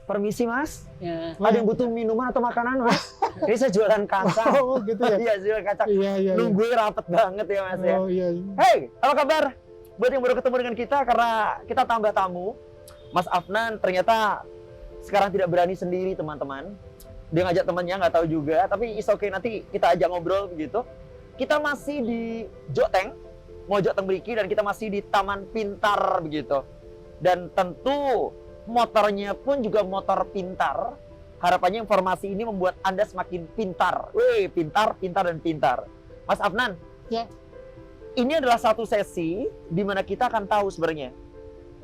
Permisi Mas, Ya. ada yang butuh minuman atau makanan Mas? Ini saya jualan kacang. Oh gitu ya. Iya, jualan kacang. Iya. Nungguin rapet banget ya Mas ya. Oh iya. Hey, apa kabar? Buat yang baru ketemu dengan kita karena kita tambah tamu, Mas Afnan ternyata sekarang tidak berani sendiri teman-teman. Dia ngajak temannya nggak tahu juga, tapi is okay, nanti kita ajak ngobrol begitu. Kita masih di Joteng, Mojok Tengbriki, dan kita masih di Taman Pintar begitu. Dan tentu motornya pun juga motor pintar. Harapannya informasi ini membuat Anda semakin pintar. Wih, pintar, pintar, dan pintar. Mas Afnan, Ya. ini adalah satu sesi di mana kita akan tahu sebenarnya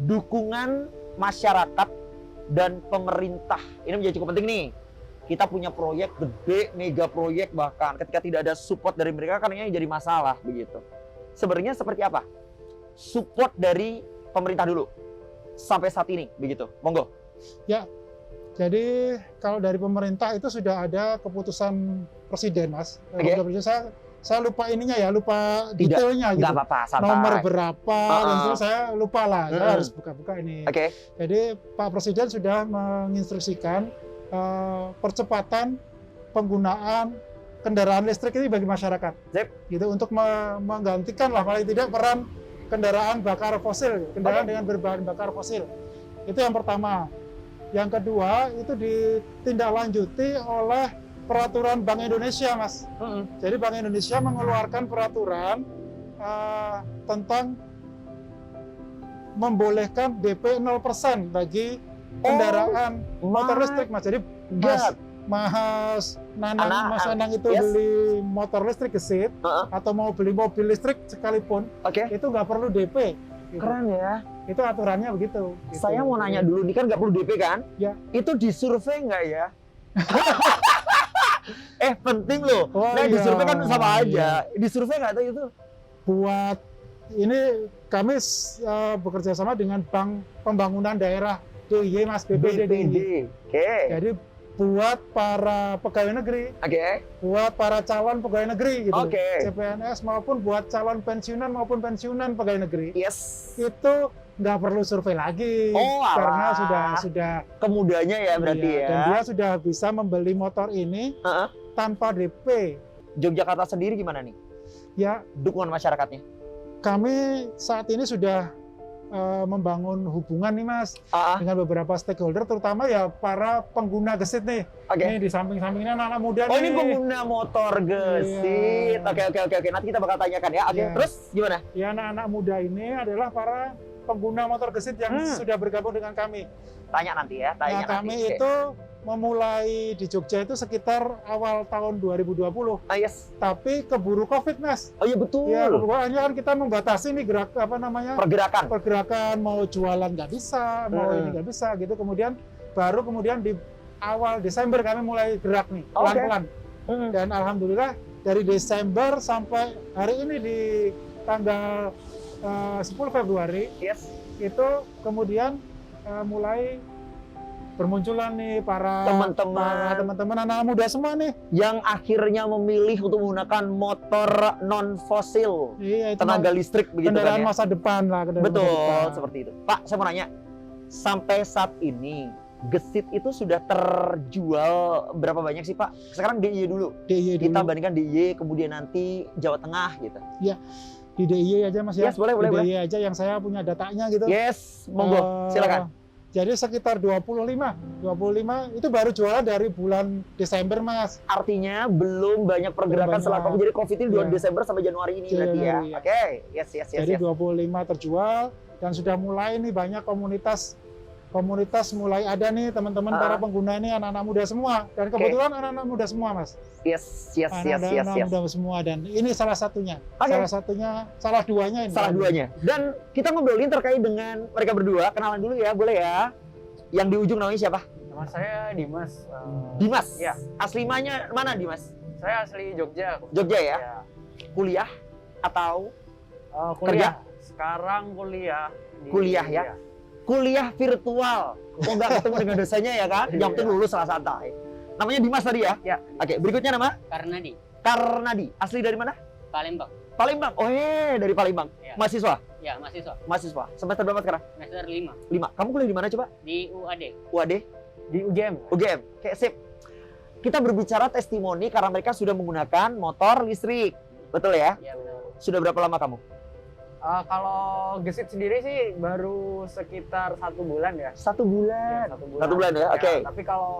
dukungan masyarakat dan pemerintah. Ini menjadi cukup penting nih. Kita punya proyek gede, mega proyek, bahkan ketika tidak ada support dari mereka kan ini jadi masalah begitu. Sebenarnya seperti apa support dari pemerintah dulu sampai saat ini begitu? Monggo. Ya. Jadi kalau dari pemerintah itu sudah ada keputusan presiden, Mas. Oke. Keputusan presiden, saya lupa ininya ya, lupa detailnya gitu. Nggak apa-apa, santai. Nomor berapa, dan Uh-uh. terus saya lupa lah. Saya harus buka-buka ini. Oke. Jadi Pak Presiden sudah menginstruksikan percepatan penggunaan kendaraan listrik ini bagi masyarakat. Sip. Gitu untuk menggantikan lah paling tidak peran kendaraan bakar fosil, kendaraan dengan berbahan bakar fosil. Itu yang pertama. Yang kedua itu ditindaklanjuti oleh peraturan Bank Indonesia, Mas. Jadi Bank Indonesia mengeluarkan peraturan tentang membolehkan DP 0% bagi kendaraan motor listrik, Mas. Jadi Mas Nanang itu yes. beli motor listrik gesit atau mau beli mobil listrik sekalipun, itu nggak perlu DP. Gitu. Keren ya. Itu aturannya begitu. Gitu. Saya mau nanya dulu, ini kan nggak perlu DP kan? Ya. Itu disurvei nggak ya? Penting loh. Oh, Nah, iya. disurvei kan sama aja. Iya. Disurvei nggak tahu itu? Buat ini kami bekerja sama dengan Bank Pembangunan Daerah DIY, Mas, BPD DIY. Oke. Jadi buat para pegawai negeri, buat para calon pegawai negeri gitu, CPNS maupun buat calon pensiunan maupun pensiunan pegawai negeri, itu nggak perlu survei lagi karena sudah kemudahannya ya berarti ya. Dan dia sudah bisa membeli motor ini tanpa DP. Yogyakarta sendiri gimana nih? Ya, dukungan masyarakatnya. Kami saat ini sudah membangun hubungan nih, Mas, dengan beberapa stakeholder, terutama ya para pengguna gesit nih. Ini di samping-sampingnya anak-anak muda nih. Oh, ini pengguna motor gesit. Iya. Oke. Nanti kita bakal tanyakan ya. Terus gimana? Ya, anak-anak muda ini adalah para pengguna motor gesit yang sudah bergabung dengan kami. Tanya nanti ya. Kami itu memulai di Jogja itu sekitar awal tahun 2020. Tapi keburu COVID, Mas. Oh iya betul. Ya, hanya kan kita membatasi nih pergerakan mau jualan nggak bisa, mau ini nggak bisa gitu. Kemudian di awal Desember kami mulai gerak nih pelan-pelan. Dan alhamdulillah dari Desember sampai hari ini di tanggal 10 Februari itu kemudian mulai bermunculan nih para teman-teman anak muda semua nih yang akhirnya memilih untuk menggunakan motor non fosil, tenaga listrik begitu kendaraan kan ya? masa depan lah. Betul, seperti itu. Pak, saya mau nanya, sampai saat ini gesit itu sudah terjual berapa banyak sih Pak? Sekarang DIY dulu. Kita bandingkan DIY kemudian nanti Jawa Tengah gitu. Ya, di DIY aja Mas ya. Boleh. DIY aja yang saya punya datanya gitu. Monggo, silakan. Jadi sekitar 25 itu baru jualan dari bulan Desember, Mas. Artinya belum banyak pergerakan setelah COVID. Jadi COVID ini 2 Desember sampai Januari ini berarti ya. Jadi 25 terjual dan sudah mulai nih banyak komunitas mulai ada nih teman-teman para pengguna ini anak-anak muda semua, dan kebetulan anak-anak muda semua, Mas. Anak-anak muda semua, dan ini salah satunya. Salah duanya. Dan kita ngobrolin terkait dengan mereka berdua. Kenalan dulu ya, boleh ya? Yang di ujung namanya siapa? Nama saya Dimas. Dimas? Ya. Asli mana Dimas? Saya asli Jogja. Jogja ya? Kuliah atau kuliah? Sekarang kuliah. Kuliah ya? Kuliah virtual. Nggak ketemu dengan dosennya ya kan? Yang penting lulus salah santai. Namanya Dimas tadi ya? Ya. Oke, berikutnya nama? Karnadi. Asli dari mana? Palembang. Oh dari Palembang. Ya. Mahasiswa? Ya, mahasiswa. Semester berapa sekarang? Semester 5. 5. Kamu kuliah di mana coba? Di UAD. UAD? Di UGM. UGM. Oke, sip. Kita berbicara testimoni karena mereka sudah menggunakan motor listrik. Betul ya? Iya benar. Sudah berapa lama kamu? Kalau Gesit sendiri sih baru sekitar 1 bulan ya. 1 bulan. Ya, 1 bulan. 1 bulan ya, oke. Tapi kalau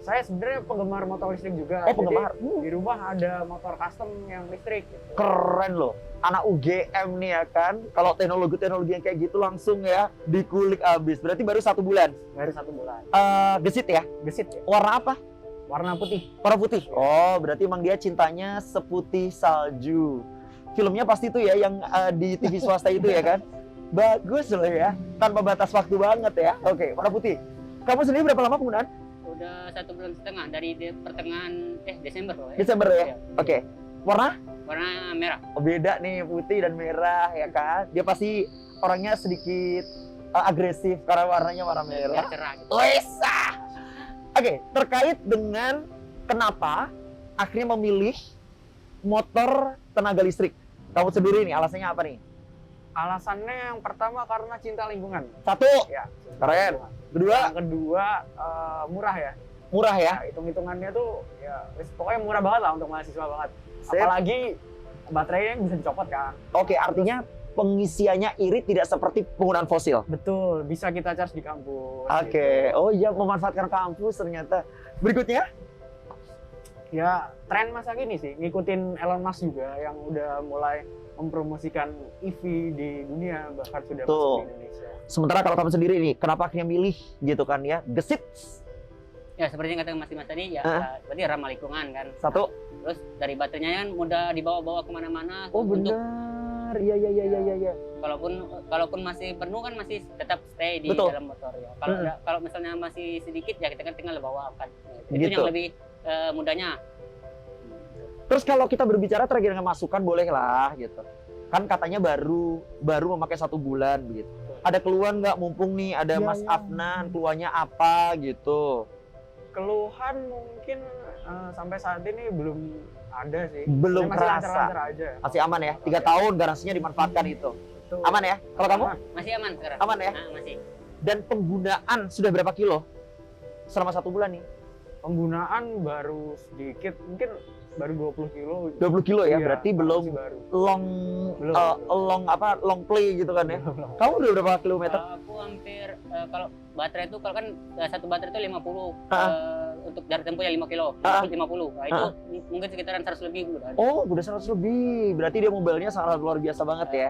saya sebenarnya penggemar motor listrik juga. Oh, penggemar. Jadi, di rumah ada motor custom yang listrik. Gitu. Keren loh. Anak UGM nih ya kan. Kalau teknologi-teknologi yang kayak gitu langsung ya dikulik abis. Berarti baru 1 bulan. Baru 1 bulan. Gesit ya? Gesit ya. Warna apa? Warna putih. Warna putih. Oh, berarti emang dia cintanya seputih salju. Filmnya pasti itu ya yang di TV swasta itu ya kan? Bagus loh ya. Tanpa batas waktu banget ya. Oke, warna putih. Kamu sendiri berapa lama penggunaan? Udah 1 bulan setengah dari pertengahan Desember loh. Desember ya? Iya. Oke. Warna? Warna merah. Oh, beda nih, putih dan merah ya kan? Dia pasti orangnya sedikit agresif karena warnanya warna merah. Biar cerah gitu. Wesa. Oke, terkait dengan kenapa akhirnya memilih motor tenaga listrik. Kamu sendiri nih, alasannya apa nih? Alasannya yang pertama karena cinta lingkungan. 1, Ya. keren. Kedua, Yang kedua murah ya. murah ya. Ya, hitung-hitungannya tuh ya pokoknya murah banget lah untuk mahasiswa banget. Sip. Apalagi baterainya bisa dicopot kan. Oke, artinya pengisiannya irit tidak seperti penggunaan fosil. Betul, bisa kita charge di kampus. Oke, oh iya, memanfaatkan kampus ternyata. Berikutnya, Ya, tren masa gini sih, ngikutin Elon Musk juga yang udah mulai mempromosikan EV di dunia, bahkan sudah Tuh. masuk di Indonesia. sementara kalau kamu sendiri nih, kenapa akhirnya milih gitu kan ya? Gesit. Ya seperti yang kata Mas tadi ya, berarti ramah lingkungan kan. 1. Terus dari baterainya kan mudah dibawa-bawa kemana-mana. Oh Untuk benar. Iya. kalaupun masih penuh kan masih tetap stay di Betul. dalam motor ya. Kalau kalau misalnya masih sedikit ya kita kan tinggal bawa kan. Itu Gitu. yang lebih mudahnya. Terus kalau kita berbicara terkait dengan masukan boleh lah gitu. Kan katanya baru memakai 1 bulan begitu. Ada keluhan nggak mumpung nih ada Ya, Mas ya. Afnan, keluhannya apa gitu? Keluhan mungkin sampai saat ini belum ada sih. Belum Masih kerasa. lancar-lancar aja. Masih aman ya? 3 tahun garansinya dimanfaatkan itu. Betul. Aman ya? Kalau kamu? Masih aman sekarang. Aman ya? Nah, masih. Dan penggunaan sudah berapa kilo? Selama 1 bulan nih? Penggunaan baru sedikit, mungkin baru 20 kilo. 20 kilo ya? Iya, Berarti masih belum baru. long Belum. long play gitu kan ya? Belum. Kamu udah berapa kilometer? Aku hampir kalau baterai itu kalau kan satu baterai itu 50 untuk jarak tempuh ya 5 kilo, 50. Nah, itu mungkin sekitaran 100 lebih udah ada. Oh, udah 100 lebih. Berarti dia mobilnya sangat luar biasa banget ya.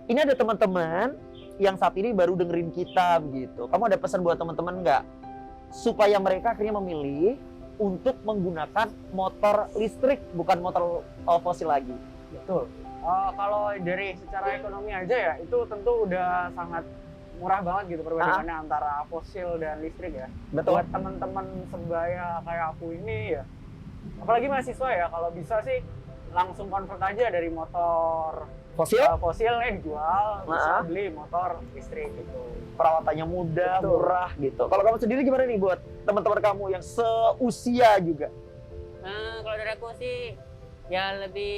Ini ada teman-teman yang saat ini baru dengerin kita begitu. Kamu ada pesan buat teman-teman nggak? Supaya mereka akhirnya memilih untuk menggunakan motor listrik, bukan motor fosil lagi. Betul. Kalau dari secara ekonomi aja ya, itu tentu udah sangat murah banget gitu perbandingannya antara fosil dan listrik ya. Betul. Buat teman-teman sebaya kayak aku ini ya, apalagi mahasiswa ya, kalau bisa sih langsung convert aja dari motor Fosil? fosil dijual, bisa beli motor listrik gitu. Perawatannya mudah, Betul. murah gitu. Kalau kamu sendiri gimana nih buat teman-teman kamu yang seusia juga? Nah, kalau dari aku sih ya lebih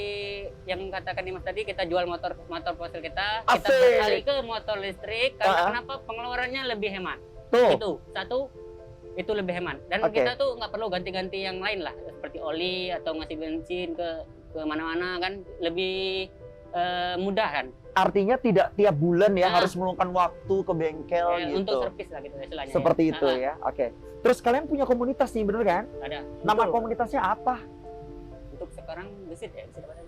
yang katakan Dimas tadi, kita jual motor fosil kita Asik. beralih ke motor listrik karena Ah. kenapa? Pengeluarannya lebih hemat. Tuh. Itu lebih hemat dan Oke. kita tuh nggak perlu ganti-ganti yang lain lah seperti oli atau ngasih bensin ke mana-mana kan lebih mudah kan. Artinya tidak tiap bulan ya Ah. harus meluangkan waktu ke bengkel gitu. Untuk servis lah gitu istilahnya. Seperti ya. itu ya. Oke. Terus kalian punya komunitas nih, bener kan? Ada. Nama Betul. komunitasnya apa? Untuk sekarang Gesit ya.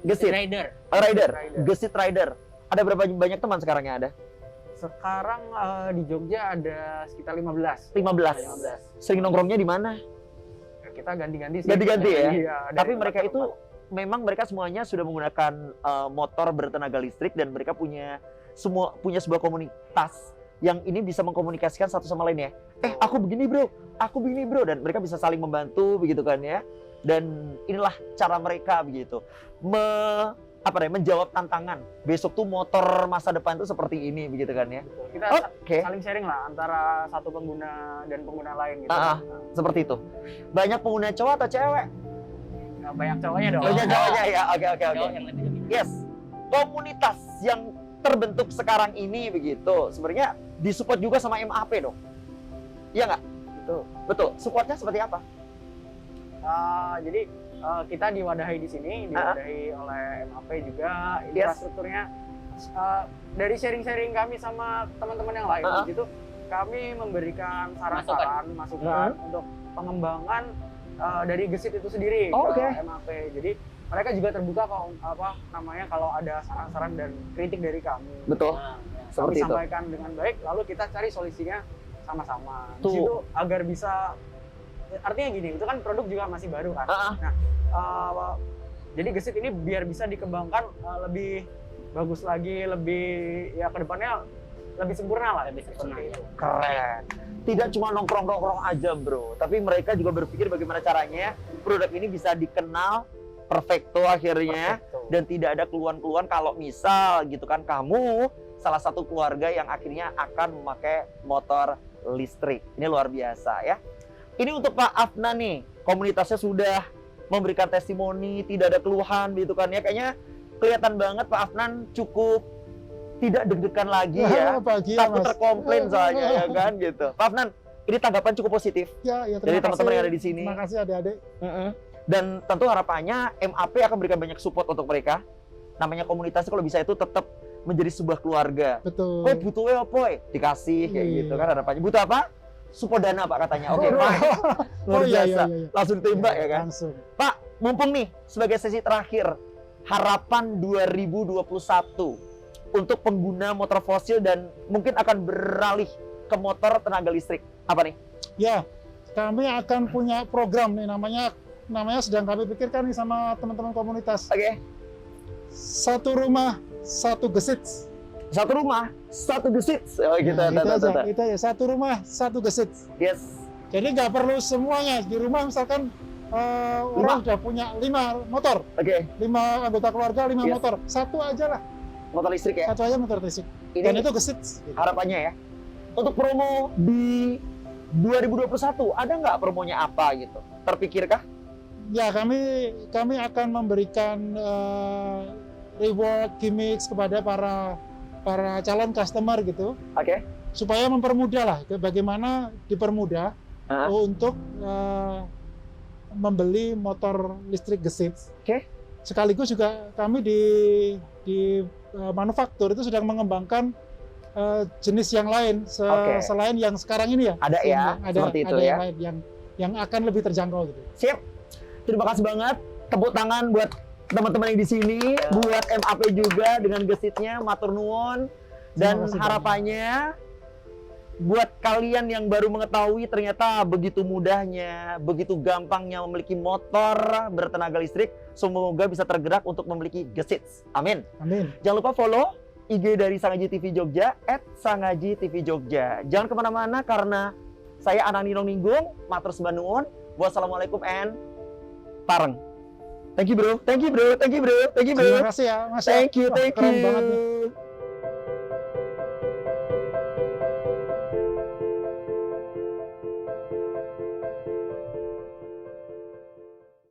Gesit. Rider. Rider. Rider. Gesit Rider. Ada berapa banyak teman sekarang yang ada? Sekarang di Jogja ada sekitar 15. 15. 15. Sering nongkrongnya di mana? Ya, kita ganti-ganti sih. Ganti-ganti ya? Iya, dari Tapi tempat mereka ke itu tempat. memang mereka semuanya sudah menggunakan motor bertenaga listrik dan mereka punya sebuah komunitas yang ini bisa mengkomunikasikan satu sama lain ya. Aku begini bro, dan mereka bisa saling membantu begitu kan ya. Dan inilah cara mereka begitu menjawab tantangan. Besok tuh motor masa depan tuh seperti ini begitu kan ya. Betul. Kita Oke, saling sharing lah antara satu pengguna dan pengguna lain gitu. seperti itu. Banyak pengguna cowok atau cewek? Nah, banyak cowoknya dong. Banyak cowoknya ya. Oke. Jauh yang lebih. Yes, komunitas yang terbentuk sekarang ini begitu sebenarnya disupport juga sama MAP dong, iya nggak? Betul. Supportnya seperti apa? Jadi kita diwadahi di sini, diwadahi oleh MAP juga, infrastrukturnya dari sharing-sharing kami sama teman-teman yang lain gitu, kami memberikan saran-saran, masukan untuk pengembangan dari Gesit itu sendiri ke MAP. Jadi mereka juga terbuka kalau ada saran-saran dan kritik dari kami. Betul. Kami sampaikan dengan baik, lalu kita cari solusinya sama-sama. Di situ agar bisa, artinya gini, itu kan produk juga masih baru kan. Nah, jadi Gesit ini biar bisa dikembangkan lebih bagus lagi, lebih ya kedepannya lebih sempurna lah. Lebih sempurna. Keren. Tidak cuma nongkrong-nongkrong aja bro, tapi mereka juga berpikir bagaimana caranya produk ini bisa dikenal perfecto akhirnya. Dan tidak ada keluhan-keluhan kalau misal gitu kan kamu salah satu keluarga yang akhirnya akan memakai motor listrik. Ini luar biasa ya. Ini untuk Pak Afnan nih, komunitasnya sudah memberikan testimoni, tidak ada keluhan gitu kan ya. Kayaknya kelihatan banget Pak Afnan cukup tidak deg-degan lagi ya. Takut terkomplain soalnya ya kan gitu. Pak Afnan, ini tanggapan cukup positif dari teman-teman yang ada di sini. Terima kasih adik-adik. Dan tentu harapannya MAP akan berikan banyak support untuk mereka. Namanya komunitas kalau bisa itu tetap menjadi sebuah keluarga. Betul. Kok butuhnya apa? Dikasih kayak gitu kan harapannya. Butuh apa? Support dana Pak katanya. Oke, Pak. Luar biasa. Langsung tembak ya kan? Langsung. Pak, mumpung nih sebagai sesi terakhir, harapan 2021 untuk pengguna motor fosil dan mungkin akan beralih ke motor tenaga listrik. Apa nih? Ya, kami akan punya program nih namanya sedang kami pikirkan nih sama teman-teman komunitas. Oke. Satu rumah, satu Gesit. Satu rumah, satu Gesit. Oh gitu. Itu aja. Satu rumah, satu Gesit. Yes. Jadi nggak perlu semuanya di rumah. Misalkan orang sudah punya 5 motor, 5 anggota keluarga, 5 motor, satu aja lah. Motor listrik ya? Satu aja motor listrik. Ini Dan itu Gesit. Gitu. Harapannya ya. Untuk promo di 2021 ada nggak promonya apa gitu? Terpikirkah? Ya, kami akan memberikan reward gimmicks kepada para calon customer gitu. Oke. Supaya mempermudah lah, bagaimana dipermudah untuk membeli motor listrik Gesit. Oke. Sekaligus juga kami di manufaktur itu sedang mengembangkan jenis yang lain selain yang sekarang ini ya. Ada ya, seperti itu ya. Yang lain yang akan lebih terjangkau gitu. Siap. Terima kasih banget. Tepuk tangan buat teman-teman yang di sini, buat MAP juga dengan Gesitnya, matur nuwun. Dan harapannya buat kalian yang baru mengetahui ternyata begitu mudahnya, begitu gampangnya memiliki motor bertenaga listrik, semoga bisa tergerak untuk memiliki Gesit. Amin. Amin. Jangan lupa follow IG dari Sangaji TV Jogja @sangaji-tv-jogja. Jangan kemana-mana karena saya Anani Ninggung, matur sembah nuwun. Wassalamualaikum and pareng. Thank you bro. Terima kasih ya Mas. Thank you. Keren banget nih.